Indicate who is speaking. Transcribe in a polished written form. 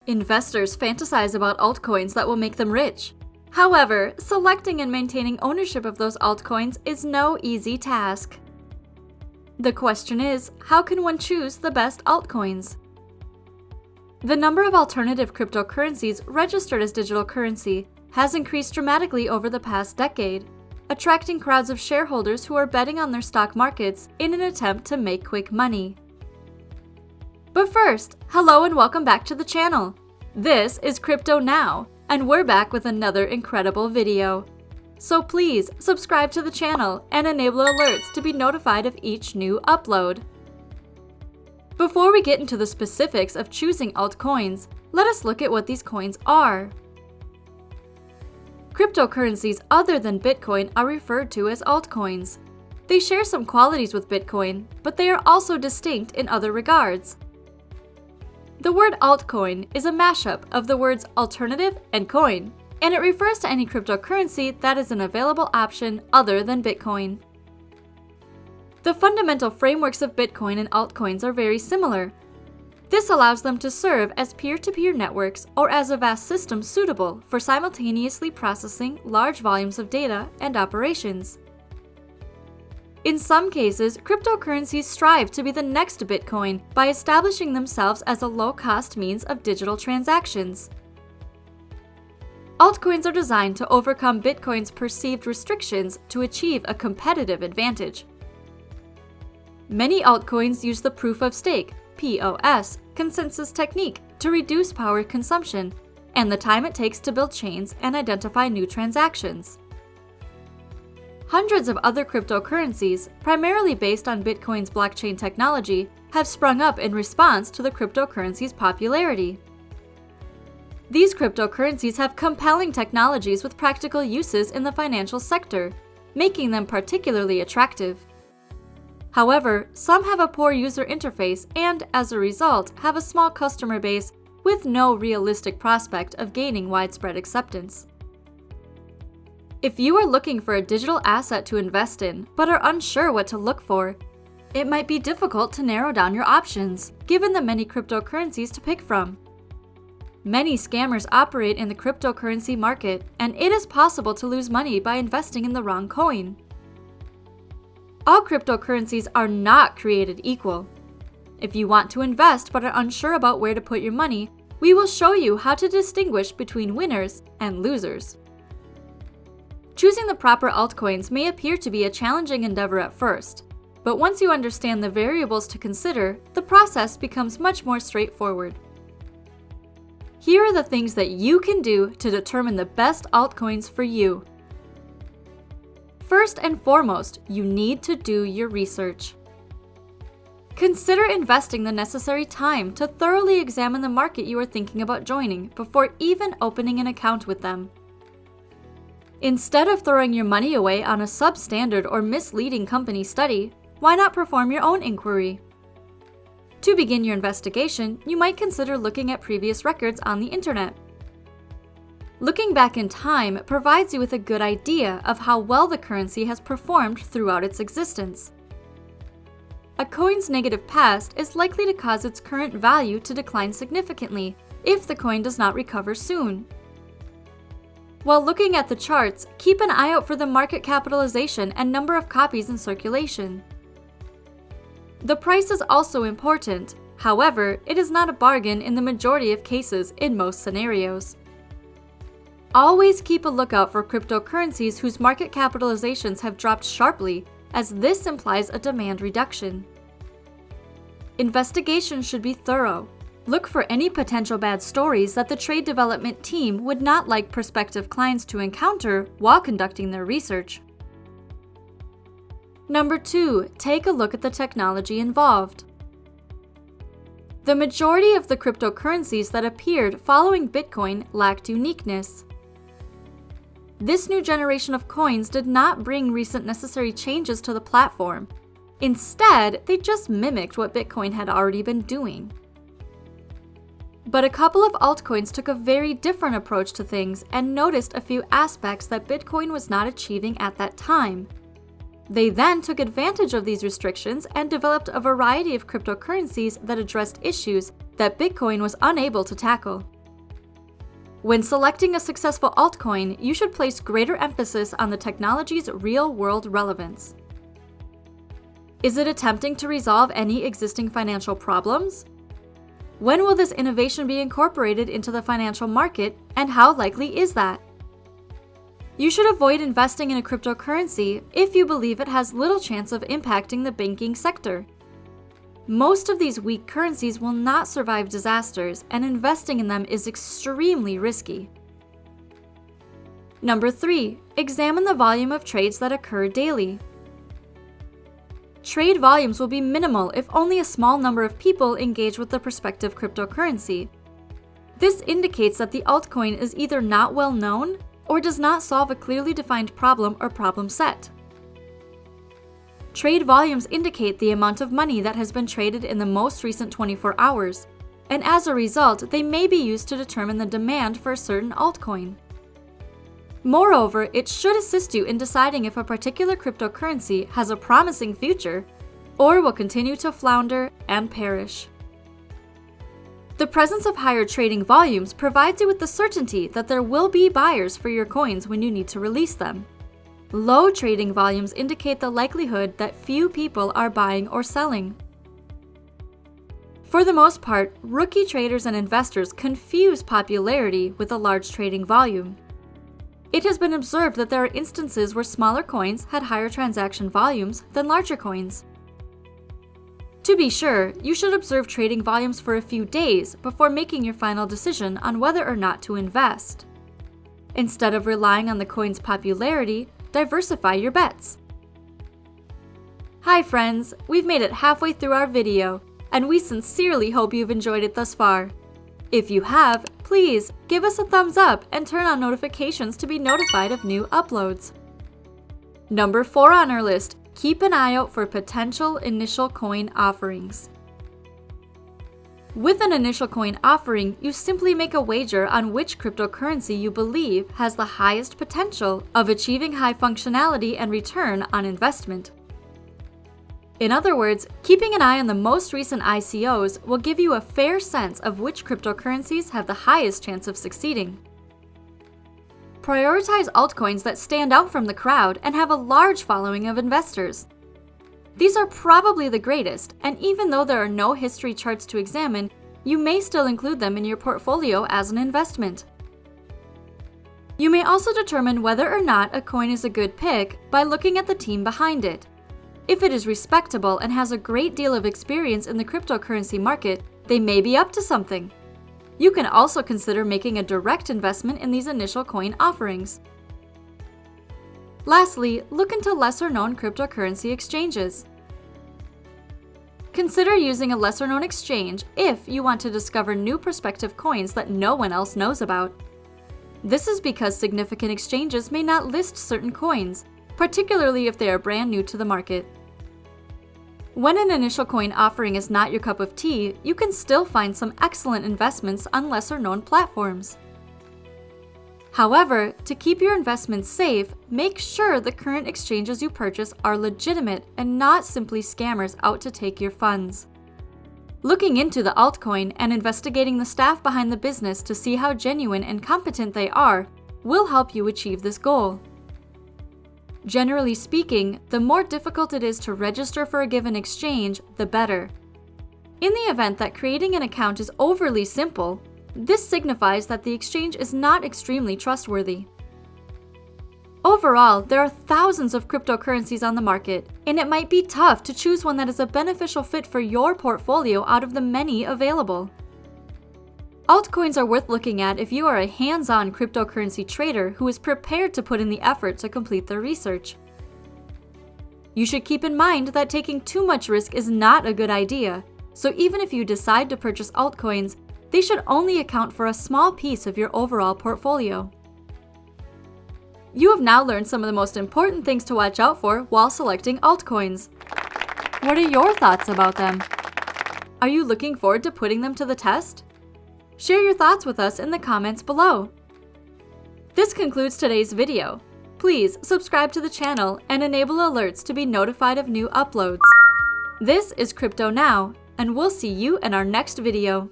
Speaker 1: Investors fantasize about altcoins that will make them rich. However, selecting and maintaining ownership of those altcoins is no easy task. The question is, how can one choose the best altcoins? The number of alternative cryptocurrencies registered as digital currency has increased dramatically over the past decade, attracting crowds of shareholders who are betting on their stock markets in an attempt to make quick money. But first, hello and welcome back to the channel. This is CryptoNow, and we're back with another incredible video. So please subscribe to the channel and enable alerts to be notified of each new upload. Before we get into the specifics of choosing altcoins, let us look at what these coins are. Cryptocurrencies other than Bitcoin are referred to as altcoins. They share some qualities with Bitcoin, but they are also distinct in other regards. The word altcoin is a mashup of the words alternative and coin, and it refers to any cryptocurrency that is an available option other than Bitcoin. The fundamental frameworks of Bitcoin and altcoins are very similar. This allows them to serve as peer-to-peer networks or as a vast system suitable for simultaneously processing large volumes of data and operations. In some cases, cryptocurrencies strive to be the next Bitcoin by establishing themselves as a low-cost means of digital transactions. Altcoins are designed to overcome Bitcoin's perceived restrictions to achieve a competitive advantage. Many altcoins use the proof-of-stake (POS) consensus technique to reduce power consumption and the time it takes to build chains and identify new transactions. Hundreds of other cryptocurrencies, primarily based on Bitcoin's blockchain technology, have sprung up in response to the cryptocurrency's popularity. These cryptocurrencies have compelling technologies with practical uses in the financial sector, making them particularly attractive. However, some have a poor user interface and, as a result, have a small customer base with no realistic prospect of gaining widespread acceptance. If you are looking for a digital asset to invest in but are unsure what to look for, it might be difficult to narrow down your options, given the many cryptocurrencies to pick from. Many scammers operate in the cryptocurrency market, and it is possible to lose money by investing in the wrong coin. All cryptocurrencies are not created equal. If you want to invest but are unsure about where to put your money, we will show you how to distinguish between winners and losers. Choosing the proper altcoins may appear to be a challenging endeavor at first, but once you understand the variables to consider, the process becomes much more straightforward. Here are the things that you can do to determine the best altcoins for you. First and foremost, you need to do your research. Consider investing the necessary time to thoroughly examine the market you are thinking about joining before even opening an account with them. Instead of throwing your money away on a substandard or misleading company study, why not perform your own inquiry? To begin your investigation, you might consider looking at previous records on the internet. Looking back in time provides you with a good idea of how well the currency has performed throughout its existence. A coin's negative past is likely to cause its current value to decline significantly if the coin does not recover soon. While looking at the charts, keep an eye out for the market capitalization and number of copies in circulation. The price is also important. However, it is not a bargain in the majority of cases in most scenarios. Always keep a lookout for cryptocurrencies whose market capitalizations have dropped sharply, as this implies a demand reduction. Investigation should be thorough. Look for any potential bad stories that the trade development team would not like prospective clients to encounter while conducting their research. Number 2, take a look at the technology involved. The majority of the cryptocurrencies that appeared following Bitcoin lacked uniqueness. This new generation of coins did not bring recent necessary changes to the platform. Instead, they just mimicked what Bitcoin had already been doing. But a couple of altcoins took a very different approach to things and noticed a few aspects that Bitcoin was not achieving at that time. They then took advantage of these restrictions and developed a variety of cryptocurrencies that addressed issues that Bitcoin was unable to tackle. When selecting a successful altcoin, you should place greater emphasis on the technology's real-world relevance. Is it attempting to resolve any existing financial problems? When will this innovation be incorporated into the financial market, and how likely is that? You should avoid investing in a cryptocurrency if you believe it has little chance of impacting the banking sector. Most of these weak currencies will not survive disasters, and investing in them is extremely risky. Number 3, examine the volume of trades that occur daily. Trade volumes will be minimal if only a small number of people engage with the prospective cryptocurrency. This indicates that the altcoin is either not well known or does not solve a clearly defined problem or problem set. Trade volumes indicate the amount of money that has been traded in the most recent 24 hours, and as a result, they may be used to determine the demand for a certain altcoin. Moreover, it should assist you in deciding if a particular cryptocurrency has a promising future or will continue to flounder and perish. The presence of higher trading volumes provides you with the certainty that there will be buyers for your coins when you need to release them. Low trading volumes indicate the likelihood that few people are buying or selling. For the most part, rookie traders and investors confuse popularity with a large trading volume. It has been observed that there are instances where smaller coins had higher transaction volumes than larger coins. To be sure, you should observe trading volumes for a few days before making your final decision on whether or not to invest. Instead of relying on the coin's popularity, diversify your bets. Hi friends, we've made it halfway through our video, and we sincerely hope you've enjoyed it thus far. If you have, please give us a thumbs up and turn on notifications to be notified of new uploads. Number 4 on our list, keep an eye out for potential initial coin offerings. With an initial coin offering, you simply make a wager on which cryptocurrency you believe has the highest potential of achieving high functionality and return on investment. In other words, keeping an eye on the most recent ICOs will give you a fair sense of which cryptocurrencies have the highest chance of succeeding. Prioritize altcoins that stand out from the crowd and have a large following of investors. These are probably the greatest, and even though there are no history charts to examine, you may still include them in your portfolio as an investment. You may also determine whether or not a coin is a good pick by looking at the team behind it. If it is respectable and has a great deal of experience in the cryptocurrency market, they may be up to something. You can also consider making a direct investment in these initial coin offerings. Lastly, look into lesser-known cryptocurrency exchanges. Consider using a lesser-known exchange if you want to discover new prospective coins that no one else knows about. This is because significant exchanges may not list certain coins, particularly if they are brand new to the market. When an initial coin offering is not your cup of tea, you can still find some excellent investments on lesser-known platforms. However, to keep your investments safe, make sure the current exchanges you purchase are legitimate and not simply scammers out to take your funds. Looking into the altcoin and investigating the staff behind the business to see how genuine and competent they are will help you achieve this goal. Generally speaking, the more difficult it is to register for a given exchange, the better. In the event that creating an account is overly simple, this signifies that the exchange is not extremely trustworthy. Overall, there are thousands of cryptocurrencies on the market, and it might be tough to choose one that is a beneficial fit for your portfolio out of the many available. Altcoins are worth looking at if you are a hands-on cryptocurrency trader who is prepared to put in the effort to complete their research. You should keep in mind that taking too much risk is not a good idea, so even if you decide to purchase altcoins, they should only account for a small piece of your overall portfolio. You have now learned some of the most important things to watch out for while selecting altcoins. What are your thoughts about them? Are you looking forward to putting them to the test? Share your thoughts with us in the comments below. This concludes today's video. Please subscribe to the channel and enable alerts to be notified of new uploads. This is Crypto Now, and we'll see you in our next video.